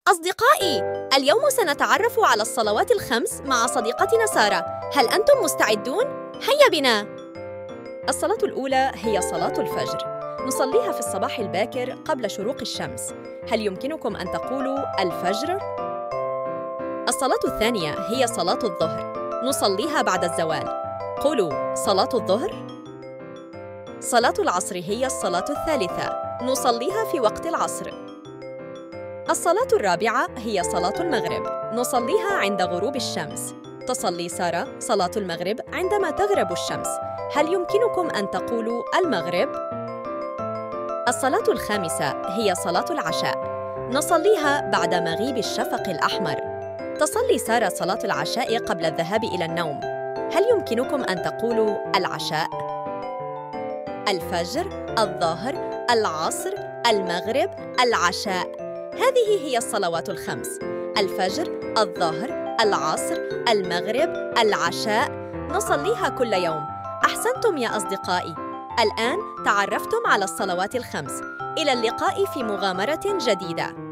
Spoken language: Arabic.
أصدقائي، اليوم سنتعرف على الصلوات الخمس مع صديقتنا سارة. هل أنتم مستعدون؟ هيا بنا! الصلاة الأولى هي صلاة الفجر. نصليها في الصباح الباكر قبل شروق الشمس. هل يمكنكم أن تقولوا الفجر؟ الصلاة الثانية هي صلاة الظهر. نصليها بعد الزوال. قولوا صلاة الظهر. صلاة العصر هي الصلاة الثالثة. نصليها في وقت العصر. الصلاة الرابعة هي صلاة المغرب. نصليها عند غروب الشمس. تصلي سارة صلاة المغرب عندما تغرب الشمس. هل يمكنكم أن تقولوا المغرب؟ الصلاة الخامسة هي صلاة العشاء. نصليها بعد مغيب الشفق الأحمر. تصلي سارة صلاة العشاء قبل الذهاب إلى النوم. هل يمكنكم أن تقولوا العشاء؟ الفجر، الظهر، العصر، المغرب، العشاء. هذه هي الصلوات الخمس: الفجر، الظهر، العصر، المغرب، العشاء. نصليها كل يوم. أحسنتم يا أصدقائي. الآن تعرفتم على الصلوات الخمس. إلى اللقاء في مغامرة جديدة.